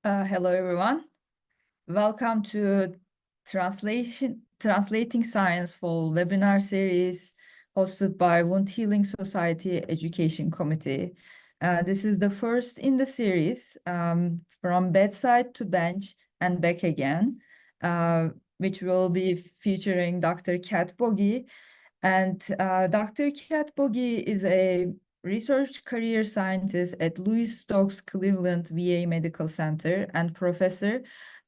Hello, everyone. Welcome to Translating Science Fall webinar series hosted by Wound Healing Society Education Committee. This is the first in the series, from bedside to bench and back again, which will be featuring Dr. Kath Bogie. And Dr. Kath Bogie is a research career scientist at Louis Stokes Cleveland VA Medical Center and professor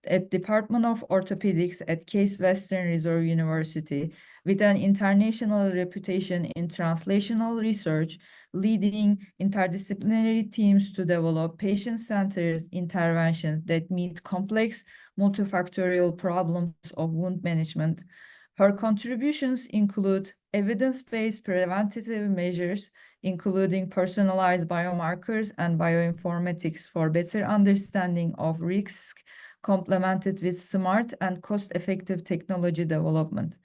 at Department of Orthopedics at Case Western Reserve University, with an international reputation in translational research, leading interdisciplinary teams to develop patient-centered interventions that meet complex multifactorial problems of wound management. Her contributions include evidence-based preventative measures, including personalized biomarkers and bioinformatics for better understanding of risk, complemented with smart and cost-effective technology development.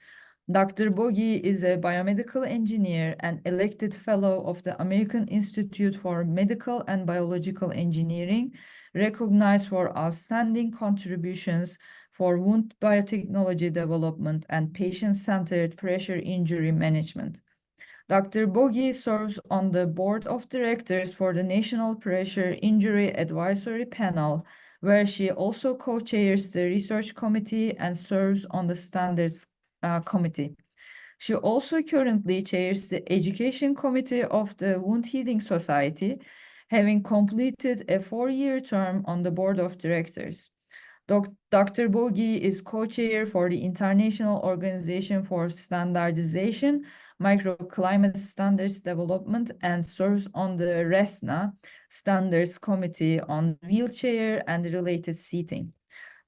Dr. Bogie is a biomedical engineer and elected fellow of the American Institute for Medical and Biological Engineering, recognized for outstanding contributions for wound biotechnology development and patient-centered pressure injury management. Dr. Bogie serves on the board of directors for the National Pressure Injury Advisory Panel, where she also co-chairs the research committee and serves on the standards committee. She also currently chairs the education committee of the Wound Healing Society, having completed a 4-year term on the board of directors. Dr. Bogie is co-chair for the International Organization for Standardization, Microclimate Standards Development, and serves on the RESNA Standards Committee on Wheelchair and Related Seating.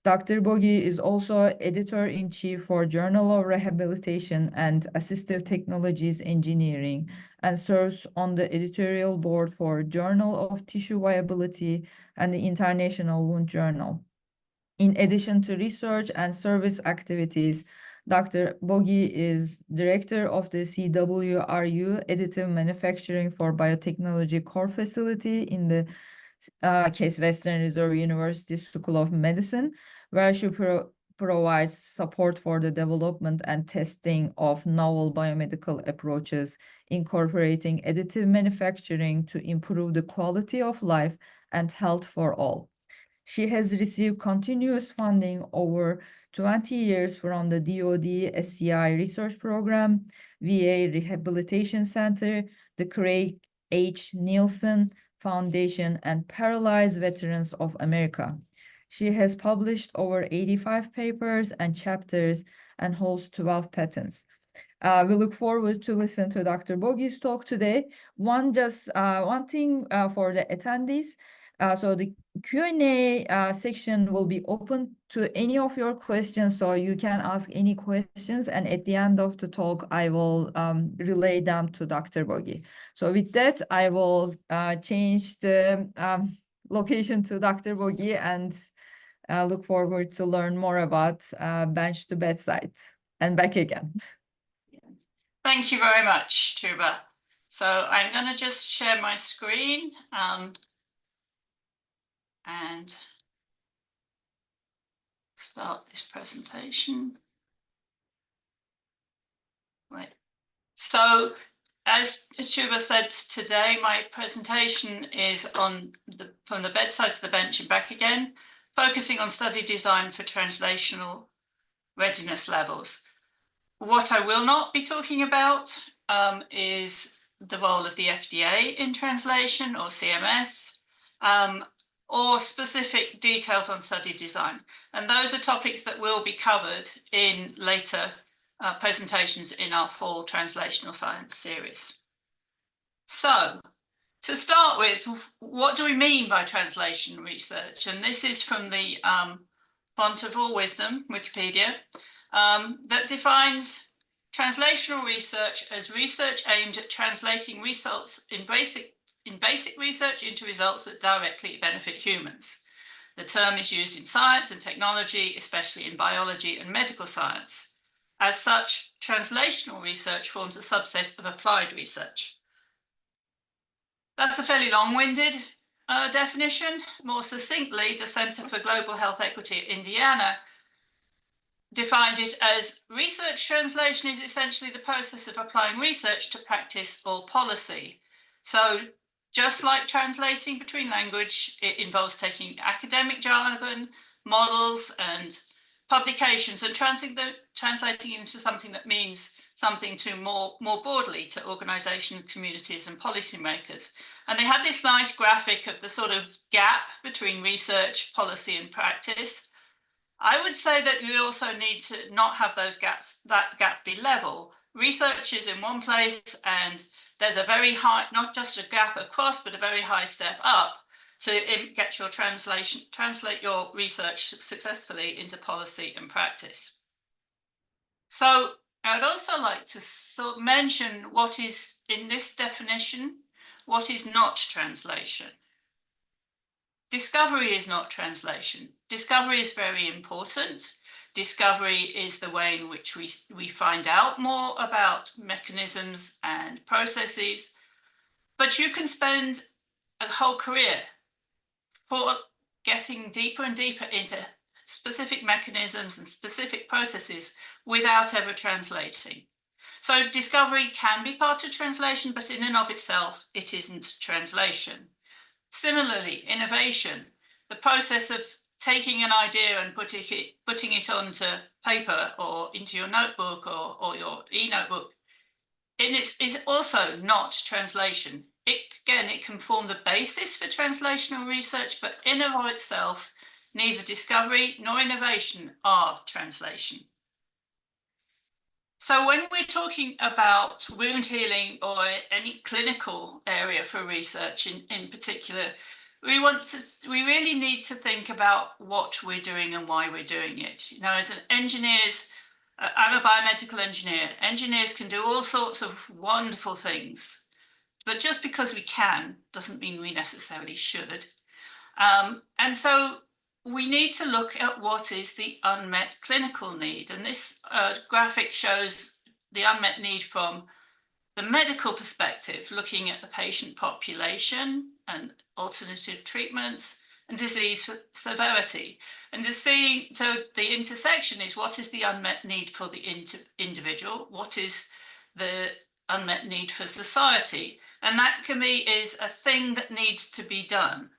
Dr. Bogie is also editor-in-chief for Journal of Rehabilitation and Assistive Technologies Engineering and serves on the editorial board for Journal of Tissue Viability and the International Wound Journal. In addition to research and service activities, Dr. Bogie is director of the CWRU Additive Manufacturing for Biotechnology Core Facility in the Case Western Reserve University School of Medicine, where she provides support for the development and testing of novel biomedical approaches, incorporating additive manufacturing to improve the quality of life and health for all. She has received continuous funding over 20 years from the DoD SCI Research Program, VA Rehabilitation Center, the Craig H. Nielsen Foundation, and Paralyzed Veterans of America. She has published over 85 papers and chapters and holds 12 patents. We look forward to listen to Dr. Bogie's talk today. One thing for the attendees. So the Q&A section will be open to any of your questions, so you can ask any questions, and at the end of the talk, I will relay them to Dr. Bogie. So with that, I will change the location to Dr. Bogie and look forward to learn more about bench to bedside and back again. Thank you very much, Tuba. So I'm going to just share my screen and start this presentation. Right. So as Tuba said, today my presentation is on from the bedside to the bench and back again, focusing on study design for translational readiness levels. What I will not be talking about is the role of the FDA in translation or CMS, or specific details on study design. And those are topics that will be covered in later presentations in our fall translational science series. So to start with, what do we mean by translation research? And this is from the Font of All Wisdom, Wikipedia, that defines translational research as research aimed at translating results in basic research into results that directly benefit humans. The term is used in science and technology, especially in biology and medical science. As such, translational research forms a subset of applied research. That's a fairly long-winded definition. More succinctly, the Center for Global Health Equity at Indiana defined it as research translation is essentially the process of applying research to practice or policy. So just like translating between language, it involves taking academic jargon, models and publications and translating into something that means something to more broadly to organizations, communities and policymakers. And they had this nice graphic of the sort of gap between research, policy and practice. I would say that we also need to not have those gaps, that gap be level. Research is in one place and there's a very high, not just a gap across, but a very high step up to get your translate your research successfully into policy and practice. So I'd also like to sort of mention what is in this definition, what is not translation. Discovery is not translation. Discovery is very important. Discovery is the way in which we find out more about mechanisms and processes, but you can spend a whole career for getting deeper and deeper into specific mechanisms and specific processes without ever translating. So discovery can be part of translation, but in and of itself, it isn't translation. Similarly, innovation, the process of taking an idea and putting it onto paper or into your notebook or your e-notebook, is also not translation. It can form the basis for translational research, but in and of itself, neither discovery nor innovation are translation. So when we're talking about wound healing or any clinical area for research in particular, we really need to think about what we're doing and why we're doing it. You know, as an engineers, I'm a biomedical engineer. Engineers can do all sorts of wonderful things, but just because we can doesn't mean we necessarily should. And so we need to look at what is the unmet clinical need. And this graphic shows the unmet need from the medical perspective, looking at the patient population and alternative treatments and disease severity. And so the intersection is what is the unmet need for the individual, what is the unmet need for society. And that, to me, is a thing that needs to be done.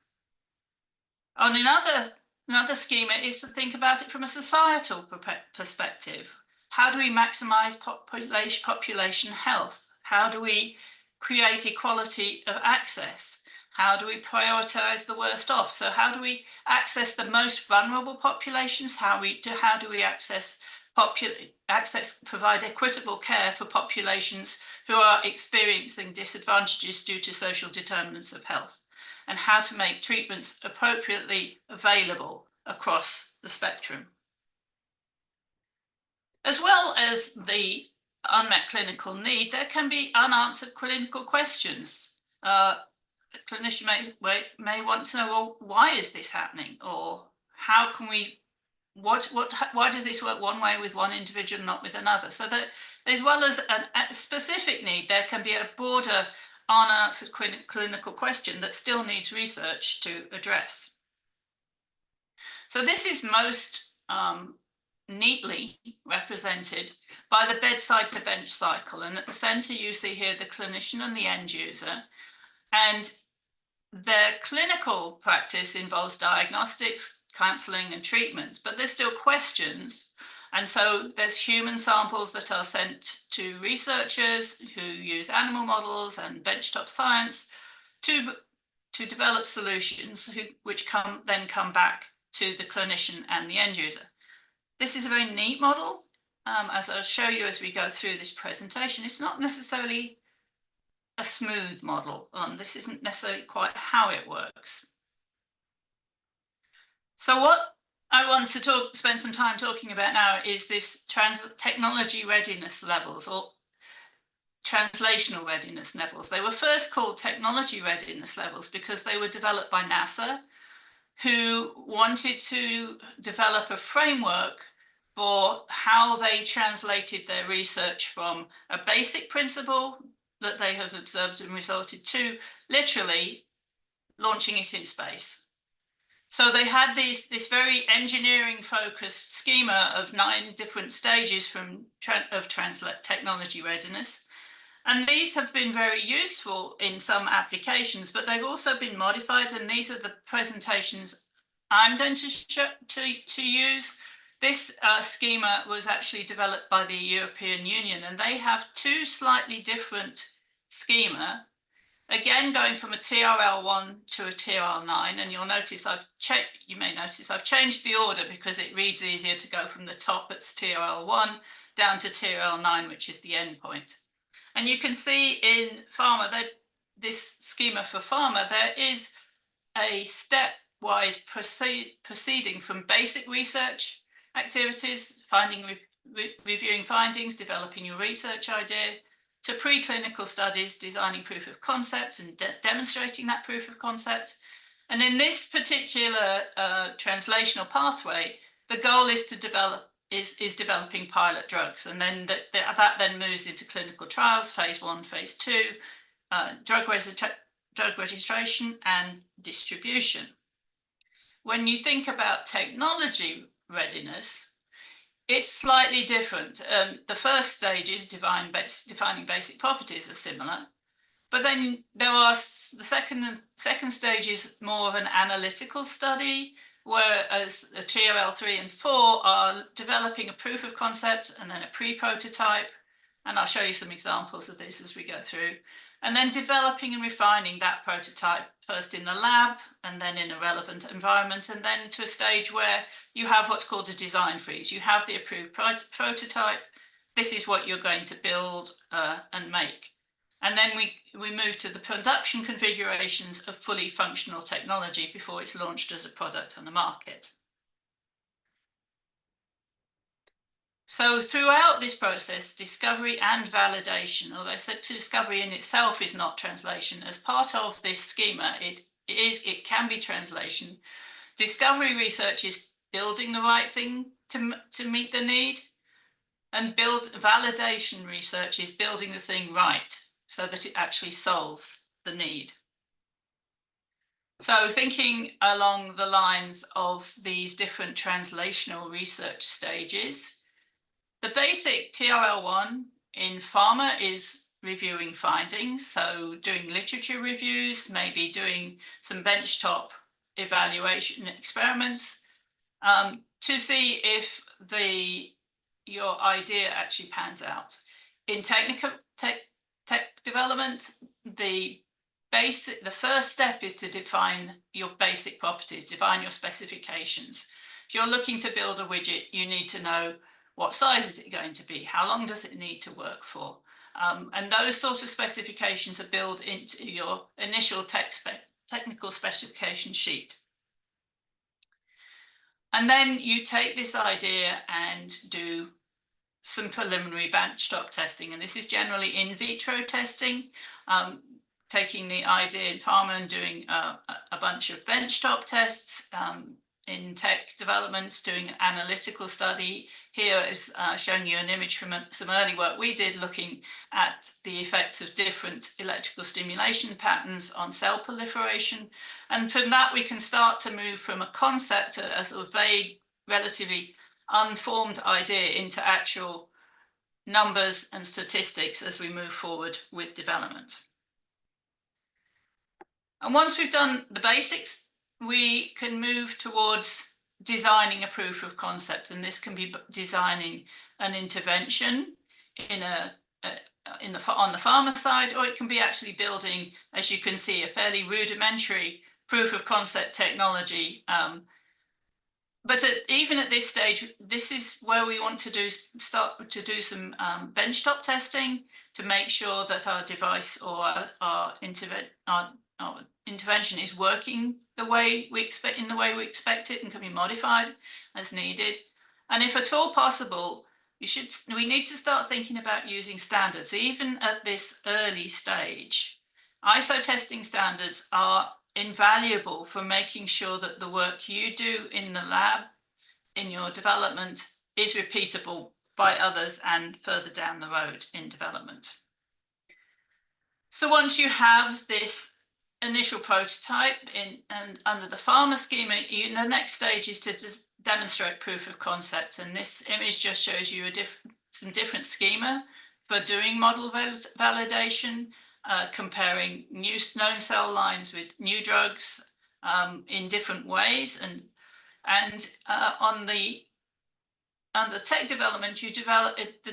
On another schema is to think about it from a societal perspective. How do we maximize population health? How do we create equality of access? How do we prioritize the worst off? So how do we access the most vulnerable populations? How do we provide equitable care for populations who are experiencing disadvantages due to social determinants of health? And how to make treatments appropriately available across the spectrum. As well as the unmet clinical need, there can be unanswered clinical questions. A clinician may want to know, well, why is this happening? Or how can we, why does this work one way with one individual, not with another? So that as well as a specific need, there can be a broader unanswered clinical question that still needs research to address. So this is most neatly represented by the bedside to bench cycle. And at the center, you see here the clinician and the end user. And their clinical practice involves diagnostics, counseling and treatment, but there's still questions. And so there's human samples that are sent to researchers who use animal models and benchtop science to develop solutions which then come back to the clinician and the end user. This is a very neat model. As I'll show you as we go through this presentation, it's not necessarily a smooth model. This isn't necessarily quite how it works. So what I want to spend some time talking about now is this technology readiness levels or translational readiness levels. They were first called technology readiness levels because they were developed by NASA, who wanted to develop a framework for how they translated their research from a basic principle that they have observed and resulted to literally launching it in space. So they had this very engineering-focused schema of 9 different stages of technology readiness. And these have been very useful in some applications, but they've also been modified. And these are the presentations I'm going to use. This schema was actually developed by the European Union, and they have 2 slightly different schema. Again, going from a TRL1 to a TRL9, and you may notice I've changed the order because it reads easier to go from the top, that's TRL1, down to TRL9, which is the endpoint. And you can see in pharma, this schema for pharma, there is a stepwise proceeding from basic research activities, reviewing findings, developing your research idea, to preclinical studies, designing proof of concept and demonstrating that proof of concept. And in this particular translational pathway, the goal is to developing pilot drugs, and then that then moves into clinical trials, phase 1, phase 2, drug registration and distribution. When you think about technology readiness, it's slightly different. The first stage is defining basic properties are similar, but then there are the second stage is more of an analytical study, whereas the TRL3 and 4 are developing a proof of concept and then a pre-prototype. And I'll show you some examples of this as we go through. And then developing and refining that prototype, first in the lab and then in a relevant environment, and then to a stage where you have what's called a design freeze. You have the approved prototype. This is what you're going to build and make. And then we move to the production configurations of fully functional technology before it's launched as a product on the market. So throughout this process, discovery and validation, although I said discovery in itself is not translation, as part of this schema, it can be translation. Discovery research is building the right thing to meet the need, and validation research is building the thing right so that it actually solves the need. So thinking along the lines of these different translational research stages, the basic TRL1 in pharma is reviewing findings, so doing literature reviews, maybe doing some benchtop evaluation experiments to see if your idea actually pans out. In tech development, the first step is to define your basic properties, define your specifications. If you're looking to build a widget, you need to know what size is it going to be? How long does it need to work for? And those sort of specifications are built into your initial technical specification sheet. And then you take this idea and do some preliminary benchtop testing. And this is generally in vitro testing, taking the idea in pharma and doing a bunch of benchtop tests. In tech development, doing an analytical study. Here is showing you an image from some early work we did looking at the effects of different electrical stimulation patterns on cell proliferation. And from that, we can start to move from a concept, a sort of vague, relatively unformed idea, into actual numbers and statistics as we move forward with development. And once we've done the basics, we can move towards designing a proof of concept, and this can be designing an intervention on the pharma side, or it can be actually building, as you can see, a fairly rudimentary proof of concept technology. But even at this stage, this is where we want to start to do some benchtop testing to make sure that our device or our intervention is working the way we expect, in the way we expect it, and can be modified as needed. And if at all possible, we need to start thinking about using standards, even at this early stage. ISO testing standards are invaluable for making sure that the work you do in the lab, in your development, is repeatable by others and further down the road in development. So once you have this initial prototype and under the farmer schema, the next stage is to demonstrate proof of concept. And this image just shows you some different schema for doing model validation, comparing new known cell lines with new drugs in different ways. And under tech development, you develop it,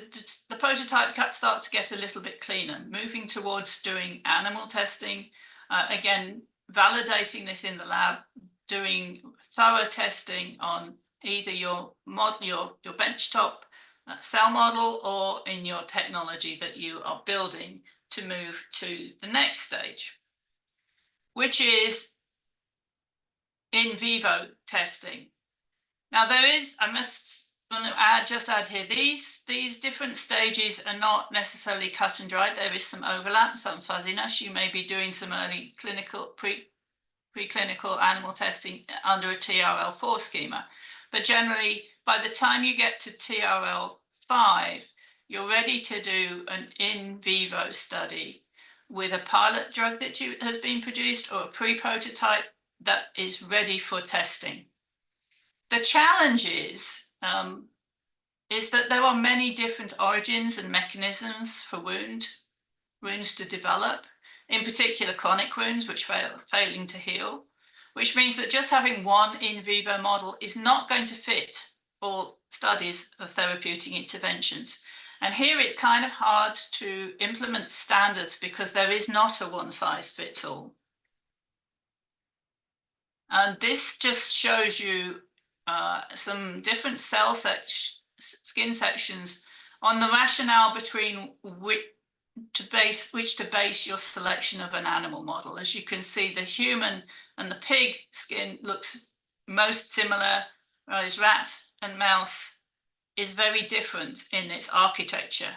the prototype starts to get a little bit cleaner, moving towards doing animal testing, again, validating this in the lab, doing thorough testing on either your model, your benchtop cell model, or in your technology that you are building to move to the next stage, which is in vivo testing. Now there is, I must just add here, these different stages are not necessarily cut and dried. There is some overlap, some fuzziness. You may be doing some early clinical, preclinical animal testing under a TRL4 schema. But generally, by the time you get to TRL5, you're ready to do an in vivo study with a pilot drug that has been produced or a pre-prototype that is ready for testing. The challenge is that there are many different origins and mechanisms for wounds to develop, in particular chronic wounds which failing to heal, which means that just having one in vivo model is not going to fit all studies of therapeutic interventions. And here it's kind of hard to implement standards because there is not a one size fits all. And this just shows you some different skin sections on the rationale between which to base your selection of an animal model. As you can see, the human and the pig skin looks most similar, whereas rat and mouse is very different in its architecture.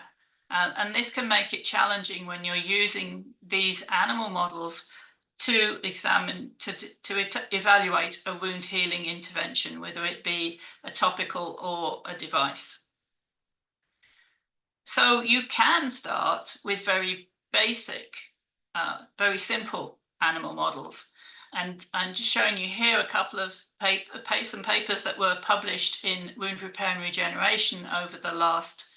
And this can make it challenging when you're using these animal models to examine, to evaluate a wound healing intervention, whether it be a topical or a device. So you can start with very basic, very simple animal models. And I'm just showing you here a couple of some papers that were published in Wound Repair and Regeneration over the last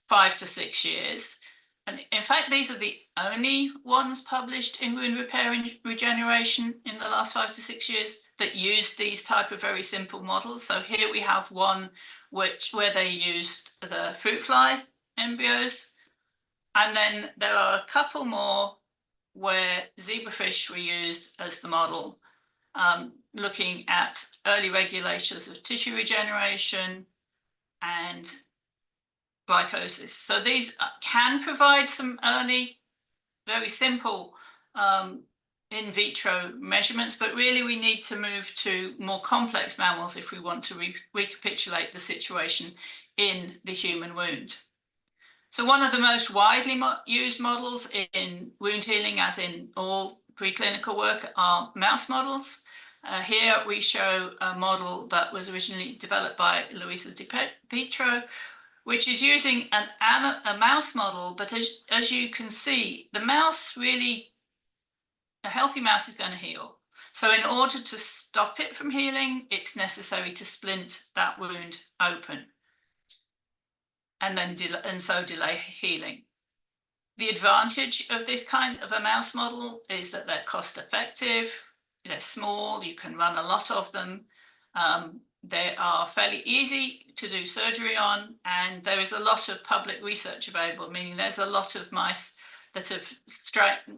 5 to 6 years. And in fact, these are the only ones published in Wound Repair and Regeneration in the last 5 to 6 years that use these type of very simple models. So here we have one where they used the fruit fly embryos. And then there are a couple more where zebrafish were used as the model, looking at early regulators of tissue regeneration and glycosis. So these can provide some early, very simple in vitro measurements, but really we need to move to more complex mammals if we want to recapitulate the situation in the human wound. So one of the most widely used models in wound healing, as in all preclinical work, are mouse models. Here we show a model that was originally developed by Luisa Di Pietro, which is using a mouse model, but as you can see, the mouse really, a healthy mouse is going to heal. So in order to stop it from healing, it's necessary to splint that wound open and then delay healing. The advantage of this kind of a mouse model is that they're cost effective, they're small, you can run a lot of them. They are fairly easy to do surgery on, and there is a lot of public research available, meaning there's a lot of mice that have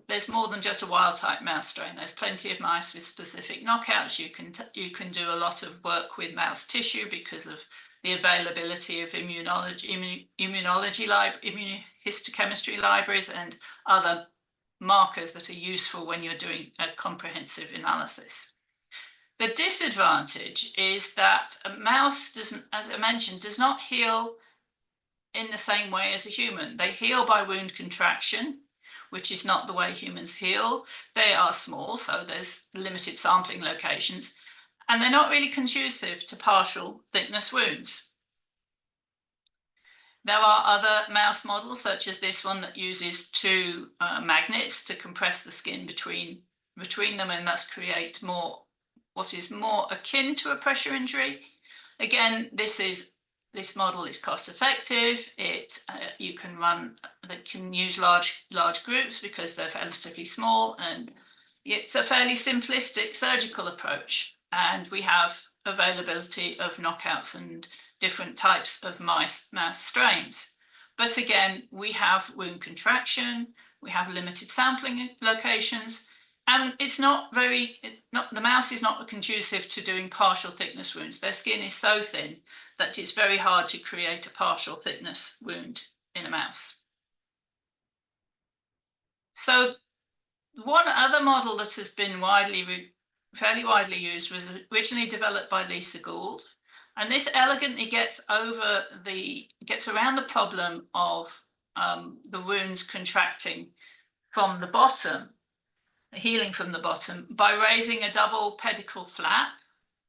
there's more than just a wild type mouse strain. There's plenty of mice with specific knockouts. You can do a lot of work with mouse tissue because of the availability of immunohistochemistry libraries and other markers that are useful when you're doing a comprehensive analysis. The disadvantage is that a mouse doesn't, as I mentioned, does not heal in the same way as a human. They heal by wound contraction, which is not the way humans heal. They are small, so there's limited sampling locations, and they're not really conducive to partial thickness wounds. There are other mouse models, such as this one, that uses two magnets to compress the skin between between them and thus create what is more akin to a pressure injury. Again, this model is cost effective. You can use large groups because they're relatively small, and it's a fairly simplistic surgical approach. And we have availability of knockouts and different types of mouse strains. But again, we have wound contraction, we have limited sampling locations, and the mouse is not conducive to doing partial thickness wounds. Their skin is so thin that it's very hard to create a partial thickness wound in a mouse. So one other model that has been fairly widely used was originally developed by Lisa Gould. And this elegantly gets around the problem of the wounds contracting from the bottom, healing from the bottom, by raising a double pedicle flap,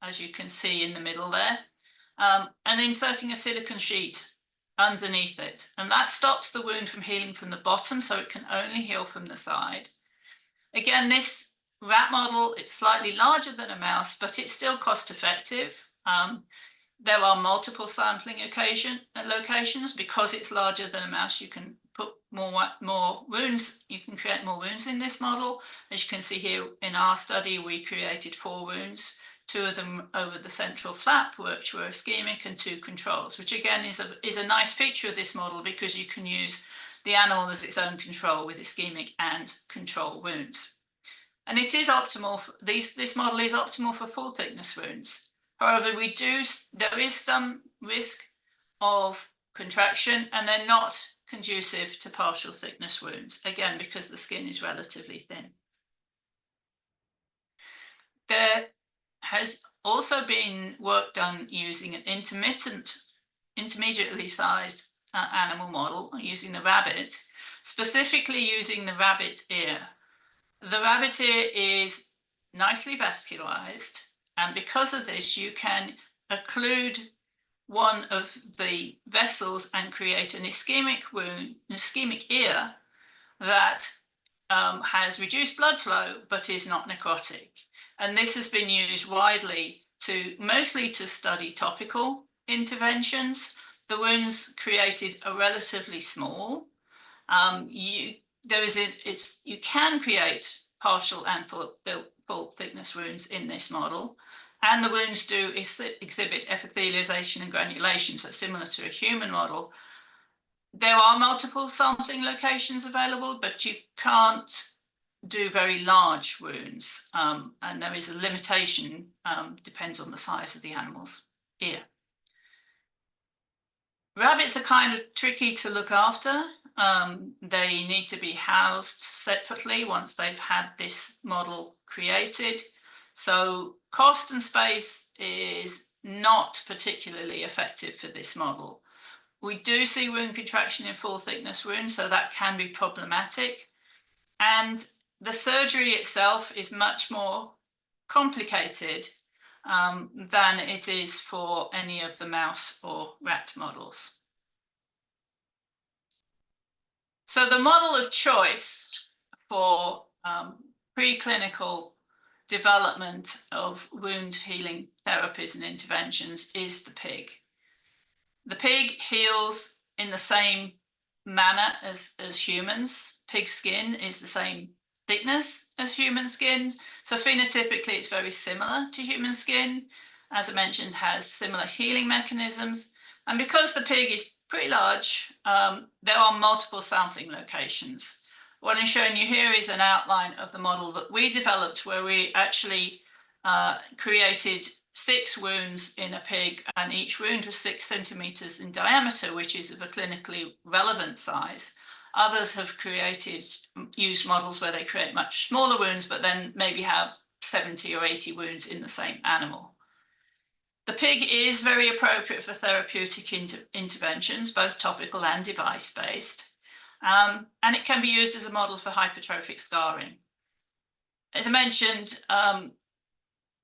as you can see in the middle there, and inserting a silicone sheet underneath it. And that stops the wound from healing from the bottom, so it can only heal from the side. Again, this rat model, it's slightly larger than a mouse, but it's still cost effective. There are multiple sampling locations. Because it's larger than a mouse, you can put more wounds. You can create more wounds in this model. As you can see here in our study, we created 4 wounds, 2 of them over the central flap, which were ischemic, and 2 controls, which again is a nice feature of this model because you can use the animal as its own control with ischemic and control wounds. And it is optimal. This model is optimal for full thickness wounds. However, there is some risk of contraction, and they're not conducive to partial thickness wounds, again, because the skin is relatively thin. There has also been work done using an intermediately sized animal model, using the rabbit, specifically using the rabbit ear. The rabbit ear is nicely vascularized, and because of this, you can occlude one of the vessels and create an ischemic wound, an ischemic ear that has reduced blood flow but is not necrotic. And this has been used widely mostly to study topical interventions. The wounds created are relatively small. You can create partial and full thickness wounds in this model, and the wounds do exhibit epithelialization and granulation, so similar to a human model. There are multiple sampling locations available, but you can't do very large wounds, and there is a limitation, depends on the size of the animal's ear. Rabbits are kind of tricky to look after. They need to be housed separately once they've had this model created. So cost and space is not particularly effective for this model. We do see wound contraction in full thickness wounds, so that can be problematic. And the surgery itself is much more complicated than it is for any of the mouse or rat models. So the model of choice for preclinical development of wound healing therapies and interventions is the pig. The pig heals in the same manner as humans. Pig skin is the same thickness as human skin. So phenotypically, it's very similar to human skin. As I mentioned, has similar healing mechanisms. And because the pig is pretty large, there are multiple sampling locations. What I'm showing you here is an outline of the model that we developed, where we actually created 6 wounds in a pig, and each wound was 6 centimeters in diameter, which is of a clinically relevant size. Others have used models where they create much smaller wounds, but then maybe have 70 or 80 wounds in the same animal. The pig is very appropriate for therapeutic interventions, both topical and device-based, and it can be used as a model for hypertrophic scarring. As I mentioned,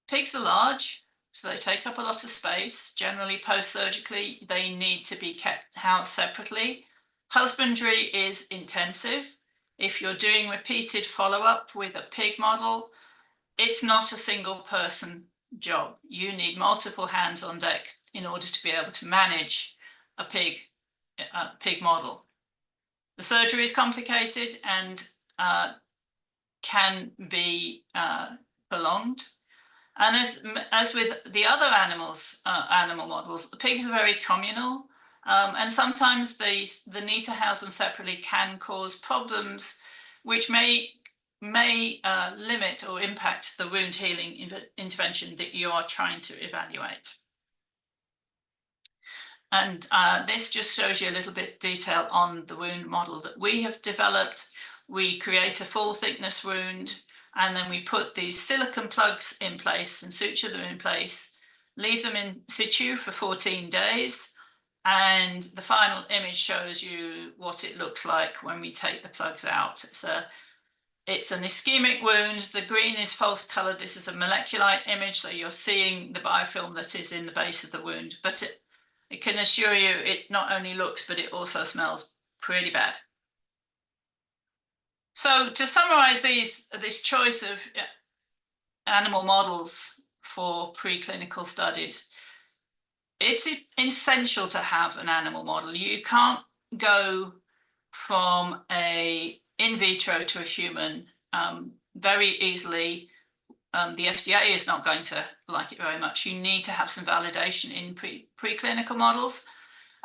pigs are large, so they take up a lot of space. Generally, post-surgically, they need to be kept housed separately. Husbandry is intensive. If you're doing repeated follow-up with a pig model, it's not a single person job. You need multiple hands on deck in order to be able to manage a pig model. The surgery is complicated and can be prolonged. And as with the other animal models, the pigs are very communal, and sometimes the need to house them separately can cause problems which may limit or impact the wound healing intervention that you are trying to evaluate. And this just shows you a little bit detail on the wound model that we have developed. We create a full thickness wound, and then we put these silicone plugs in place and suture them in place, leave them in situ for 14 days. And the final image shows you what it looks like when we take the plugs out. It's an ischemic wound. The green is false colored. This is a molecular image, so you're seeing the biofilm that is in the base of the wound. But it can assure you it not only looks, but it also smells pretty bad. So to summarize this choice of animal models for preclinical studies, it's essential to have an animal model. You can't go from a in vitro to a human very easily. The FDA is not going to like it very much. You need to have some validation in preclinical models,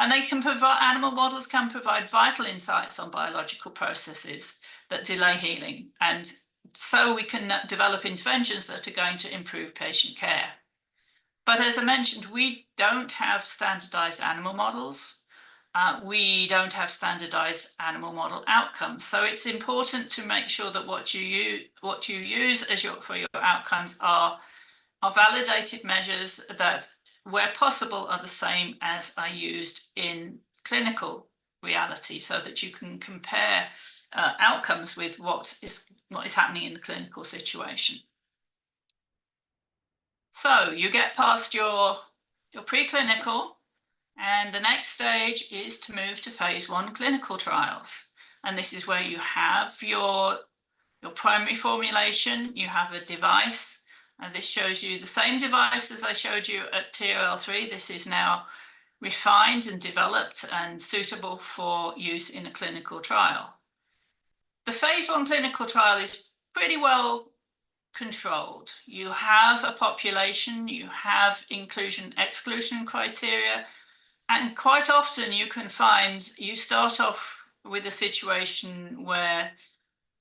and animal models can provide vital insights on biological processes that delay healing, and so we can develop interventions that are going to improve patient care. But as I mentioned, we don't have standardized animal models. We don't have standardized animal model outcomes. So it's important to make sure that what you use as for your outcomes are validated measures that, where possible, are the same as are used in clinical reality, so that you can compare outcomes with what is happening in the clinical situation. So you get past your preclinical, and the next stage is to move to phase 1 clinical trials. And this is where you have your primary formulation, you have a device, and this shows you the same device as I showed you at TRL3. This is now refined and developed and suitable for use in a clinical trial. The phase 1 clinical trial is pretty well controlled. You have a population, you have inclusion-exclusion criteria, and quite often you start off with a situation where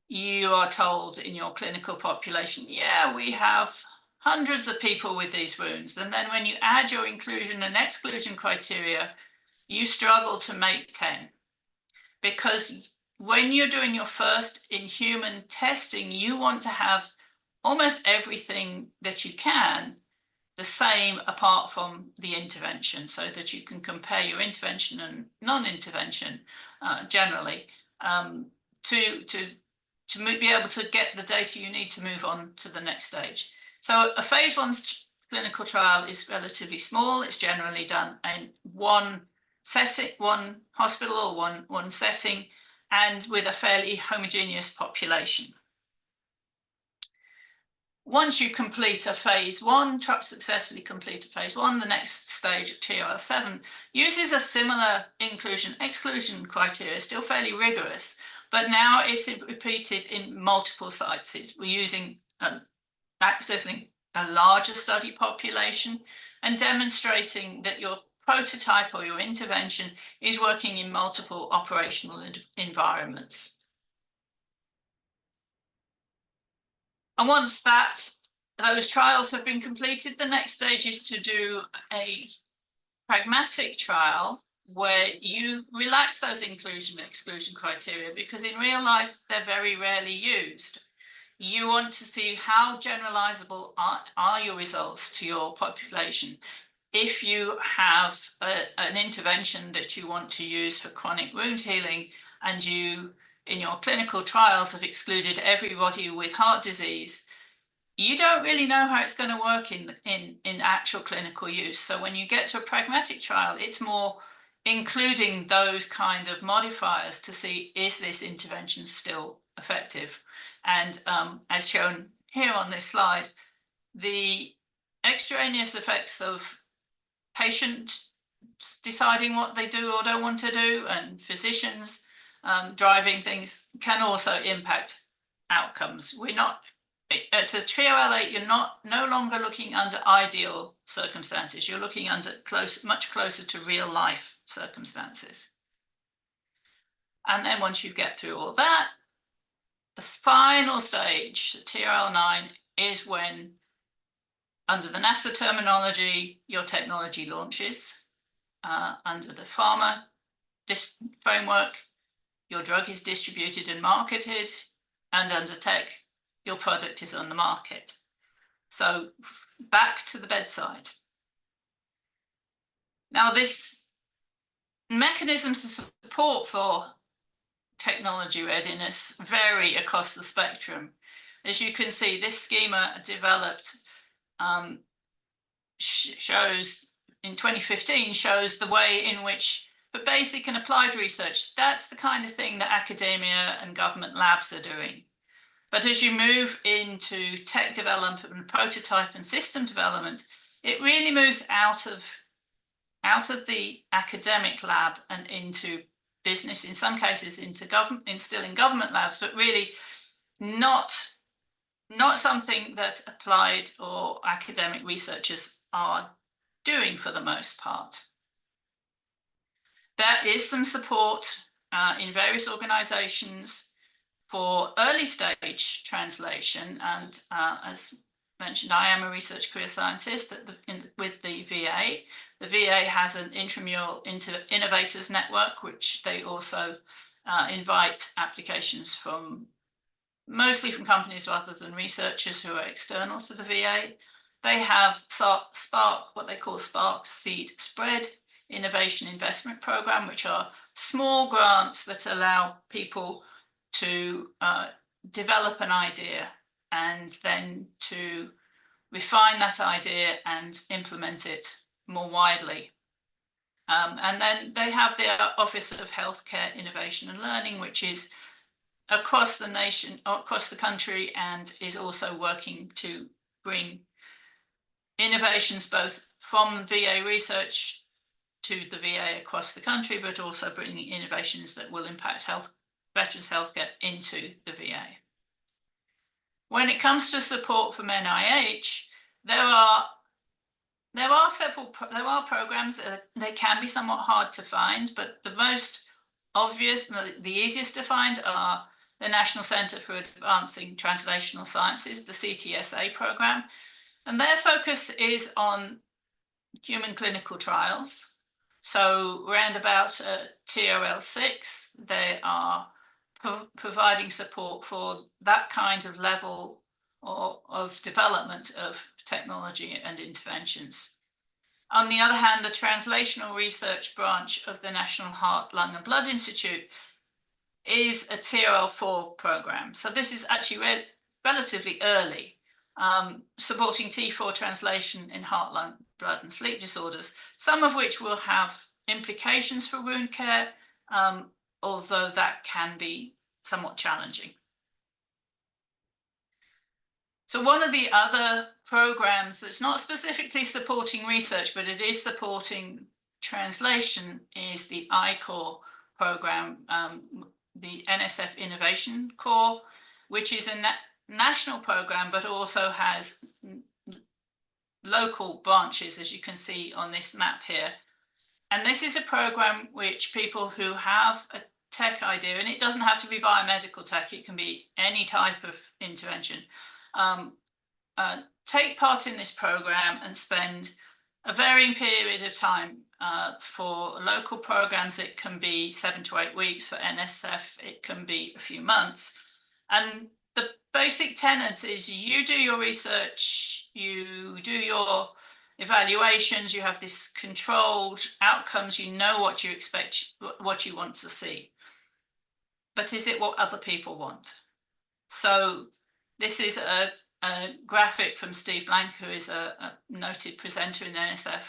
you are told in your clinical population, yeah, we have hundreds of people with these wounds. And then when you add your inclusion and exclusion criteria, you struggle to make 10. Because when you're doing your first in-human testing, you want to have almost everything that you can the same apart from the intervention, so that you can compare your intervention and non-intervention generally to be able to get the data you need to move on to the next stage. So a phase 1 clinical trial is relatively small. It's generally done in one setting, one hospital or one setting, and with a fairly homogeneous population. Once you complete a phase 1, successfully complete a phase 1, the next stage of TRL7 uses a similar inclusion-exclusion criteria, still fairly rigorous, but now it's repeated in multiple sites. We're accessing a larger study population and demonstrating that your prototype or your intervention is working in multiple operational environments. And once those trials have been completed, the next stage is to do a pragmatic trial where you relax those inclusion-exclusion criteria, because in real life, they're very rarely used. You want to see how generalizable are your results to your population. If you have an intervention that you want to use for chronic wound healing, and you, in your clinical trials, have excluded everybody with heart disease, you don't really know how it's going to work in actual clinical use. So when you get to a pragmatic trial, it's more including those kind of modifiers to see, is this intervention still effective. And as shown here on this slide, the extraneous effects of patients deciding what they do or don't want to do, and physicians driving things, can also impact outcomes. We're not, at a TRL8, you're no longer looking under ideal circumstances. You're looking under much closer to real life circumstances. And then once you get through all that, the final stage, TRL9, is when, under the NASA terminology, your technology launches. Under the pharma framework, your drug is distributed and marketed, and under tech, your product is on the market. So back to the bedside. Now, this mechanisms of support for technology readiness vary across the spectrum. As you can see, this schema developed shows in 2015 shows the way in which, for basic and applied research, that's the kind of thing that academia and government labs are doing. But as you move into tech development and prototype and system development, it really moves out of the academic lab and into business, in some cases into government, still in government labs, but really not something that applied or academic researchers are doing for the most part. There is some support in various organizations for early stage translation, and as mentioned, I am a research career scientist with the VA. The VA has an intramural innovators network, which they also invite applications from, mostly from companies rather than researchers who are external to the VA. They have Spark, what they call Spark Seed Spread Innovation Investment Program, which are small grants that allow people to develop an idea and then to refine that idea and implement it more widely. And then they have the Office of Healthcare Innovation and Learning, which is across the nation, across the country, and is also working to bring innovations both from VA research to the VA across the country, but also bringing innovations that will impact veterans' healthcare into the VA. When it comes to support from NIH, there are programs that they can be somewhat hard to find, but the most obvious and the easiest to find are the National Centre for Advancing Translational Sciences, the CTSA program, and their focus is on human clinical trials. So around about TRL6, they are providing support for that kind of level of development of technology and interventions. On the other hand, the translational research branch of the National Heart, Lung and Blood Institute is a TRL4 program. So this is actually relatively early, supporting T4 translation in heart, lung, blood and sleep disorders, some of which will have implications for wound care, although that can be somewhat challenging. So one of the other programs that's not specifically supporting research, but it is supporting translation, is the I-Corps program, the NSF Innovation Corps, which is a national program, but also has local branches, as you can see on this map here. And this is a program which people who have a tech idea, and it doesn't have to be biomedical tech, it can be any type of intervention, take part in this program and spend a varying period of time. For local programs, it can be 7 to 8 weeks. For NSF, it can be a few months. And the basic tenet is you do your research, you do your evaluations, you have this controlled outcomes, you know what you expect, what you want to see. But is it what other people want? So this is a graphic from Steve Blank, who is a noted presenter in NSF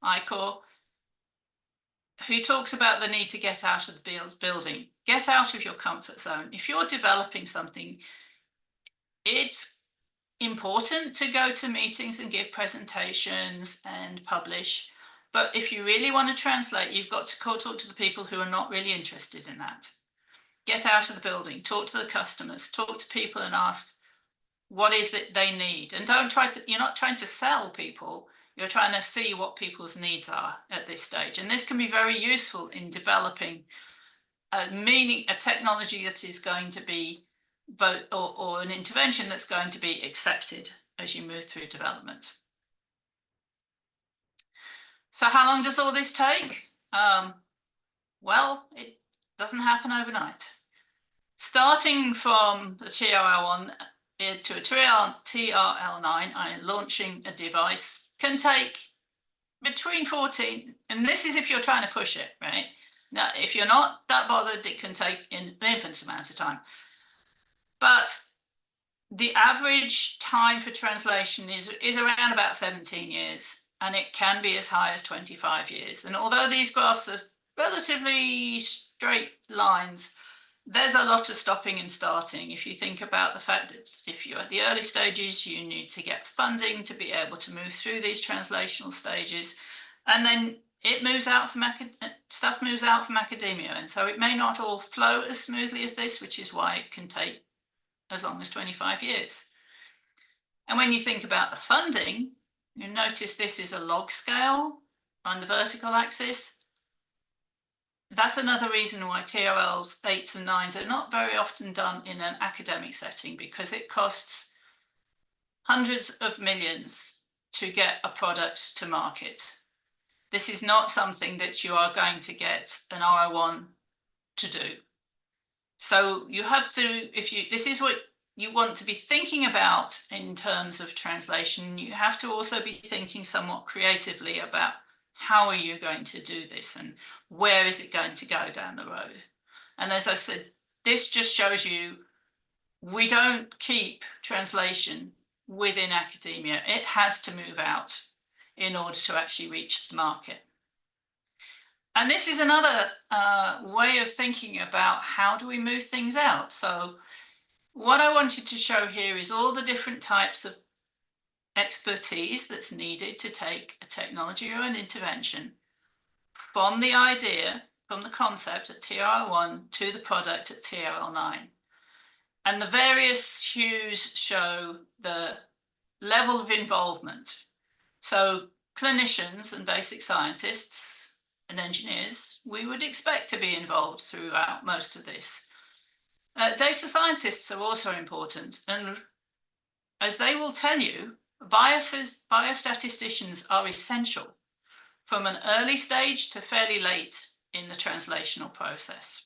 I-Corps. who talks about the need to get out of the building, get out of your comfort zone. If you're developing something, it's important to go to meetings and give presentations and publish. But if you really want to translate, you've got to talk to the people who are not really interested in that. Get out of the building, talk to the customers, talk to people and ask what is it they need. And you're not trying to sell people, you're trying to see what people's needs are at this stage. And this can be very useful in developing a technology that is going to be or an intervention that's going to be accepted as you move through development. So how long does all this take? Well, it doesn't happen overnight. Starting from the TRL1 to a TRL9, launching a device can take between 14, and this is if you're trying to push it, right? Now, if you're not that bothered, it can take an infinite amount of time. But the average time for translation is around about 17 years, and it can be as high as 25 years. And although these graphs are relatively straight lines, there's a lot of stopping and starting. If you think about the fact that if you're at the early stages, you need to get funding to be able to move through these translational stages. And then it moves out from stuff moves out from academia. And so it may not all flow as smoothly as this, which is why it can take as long as 25 years. And when you think about the funding, you notice this is a log scale on the vertical axis. That's another reason why TRLs 8s and 9s are not very often done in an academic setting, because it costs hundreds of millions to get a product to market. This is not something that you are going to get an R01 to do. So you have to, this is what you want to be thinking about in terms of translation, you have to also be thinking somewhat creatively about how are you going to do this and where is it going to go down the road. And as I said, this just shows you we don't keep translation within academia. It has to move out in order to actually reach the market. And this is another way of thinking about how do we move things out. So what I wanted to show here is all the different types of expertise that's needed to take a technology or an intervention from the idea, from the concept at TRL1 to the product at TRL9. And the various hues show the level of involvement. So clinicians and basic scientists and engineers, we would expect to be involved throughout most of this. Data scientists are also important, and as they will tell you, biostatisticians are essential from an early stage to fairly late in the translational process.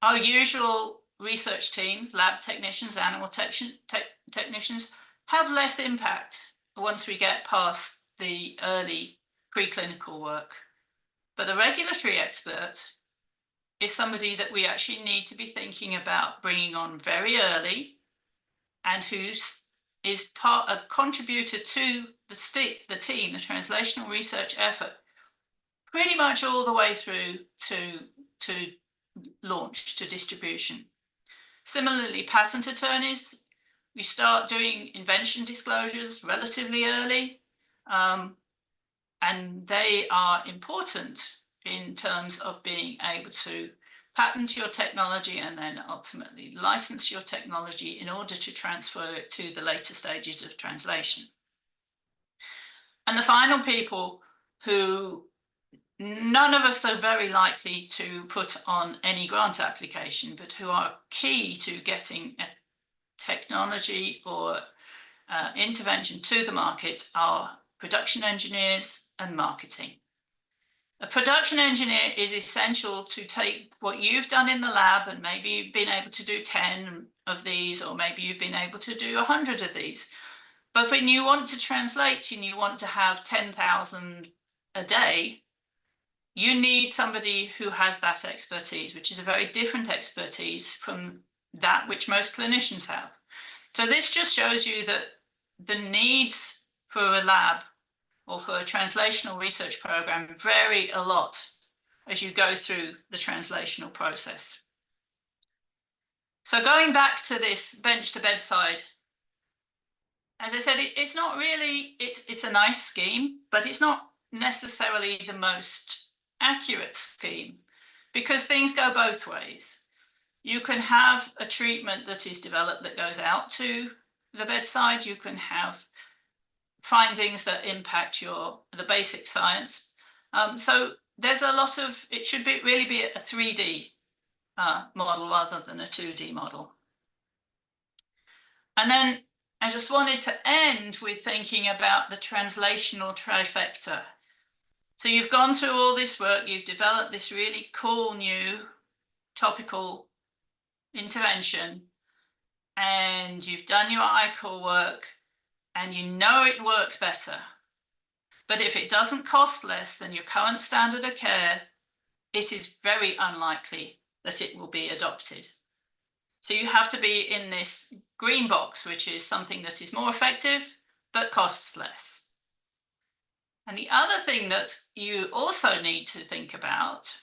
Our usual research teams, lab technicians, animal technicians, have less impact once we get past the early preclinical work. But the regulatory expert is somebody that we actually need to be thinking about bringing on very early, and who is a contributor to the team, the translational research effort, pretty much all the way through to launch, to distribution. Similarly, patent attorneys, we start doing invention disclosures relatively early, and they are important in terms of being able to patent your technology and then ultimately license your technology in order to transfer it to the later stages of translation. And the final people who none of us are very likely to put on any grant application, but who are key to getting a technology or intervention to the market are production engineers and marketing. A production engineer is essential to take what you've done in the lab, and maybe you've been able to do 10 of these, or maybe you've been able to do 100 of these. But when you want to translate and you want to have 10,000 a day, you need somebody who has that expertise, which is a very different expertise from that which most clinicians have. So this just shows you that the needs for a lab or for a translational research program vary a lot as you go through the translational process. So going back to this bench to bedside, as I said, it's not really, it's a nice scheme, but it's not necessarily the most accurate scheme because things go both ways. You can have a treatment that is developed that goes out to the bedside. You can have findings that impact the basic science. So there's a lot of, it should really be a 3D model rather than a 2D model. And then I just wanted to end with thinking about the translational trifecta. So you've gone through all this work, you've developed this really cool new topical intervention, and you've done your ICOR work, and you know it works better. But if it doesn't cost less than your current standard of care, it is very unlikely that it will be adopted. So you have to be in this green box, which is something that is more effective, but costs less. And the other thing that you also need to think about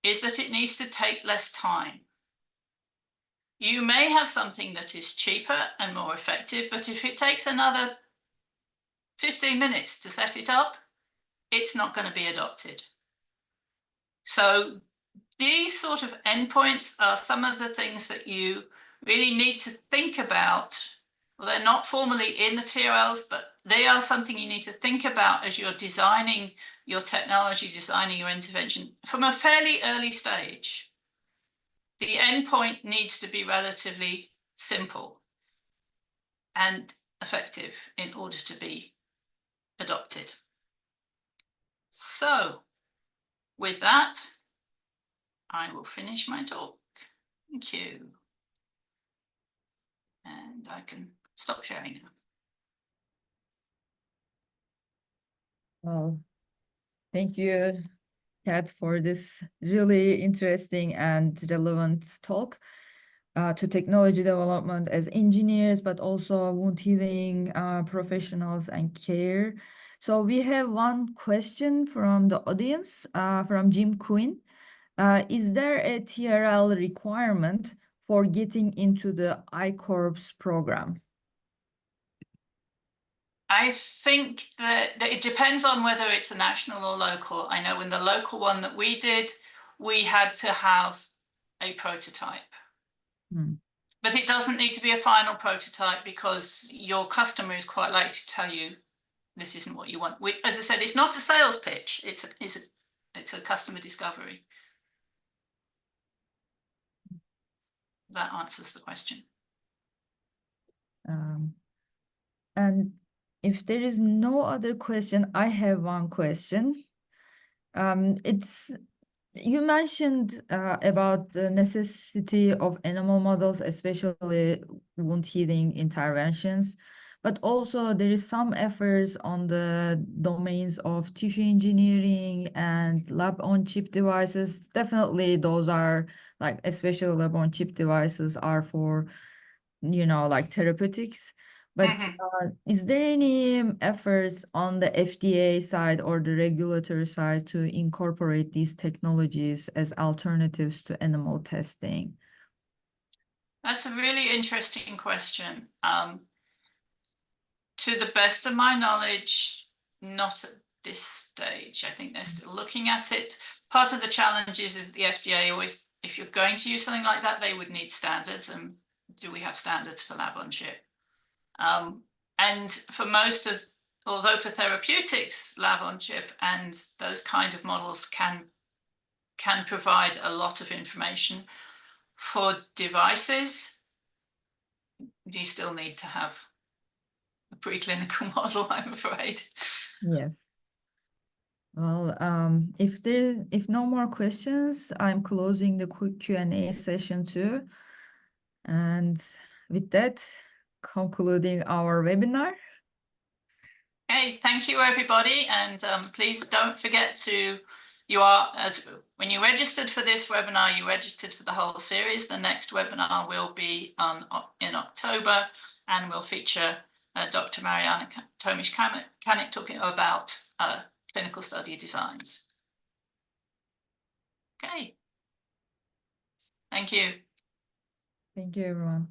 is that it needs to take less time. You may have something that is cheaper and more effective, but if it takes another 15 minutes to set it up, it's not going to be adopted. So these sort of endpoints are some of the things that you really need to think about. Well, they're not formally in the TRLs, but they are something you need to think about as you're designing your technology, designing your intervention from a fairly early stage. The endpoint needs to be relatively simple and effective in order to be adopted. So with that, I will finish my talk. Thank you. And I can stop sharing now. Well, thank you, Kath, for this really interesting and relevant talk to technology development as engineers, but also wound healing professionals and care. So we have one question from the audience, from Jim Quinn. Is there a TRL requirement for getting into the I-Corps program? I think that it depends on whether it's a national or local. I know in the local one that we did, we had to have a prototype. But it doesn't need to be a final prototype because your customer is quite likely to tell you this isn't what you want. As I said, it's not a sales pitch. It's a customer discovery. That answers the question. And if there is no other question, I have one question. You mentioned about the necessity of animal models, especially wound healing interventions, but also there is some efforts on the domains of tissue engineering and lab-on-chip devices. Definitely those are like, especially lab-on-chip devices are for, like therapeutics. But is there any efforts on the FDA side or the regulatory side to incorporate these technologies as alternatives to animal testing? That's a really interesting question. To the best of my knowledge, not at this stage. I think they're still looking at it. Part of the challenge is the FDA always, if you're going to use something like that, they would need standards. And do we have standards for lab-on-chip? And for although for therapeutics, lab-on-chip and those kind of models can provide a lot of information. For devices, you still need to have a preclinical model, I'm afraid. Yes. Well, if no more questions, I'm closing the quick Q&A session too. And with that, concluding our webinar. Okay, thank you everybody, and please don't forget when you registered for this webinar, you registered for the whole series. The next webinar will be in October and will feature Dr. Mariana Tomish-Kanik talking about clinical study designs. Okay. Thank you. Thank you, everyone.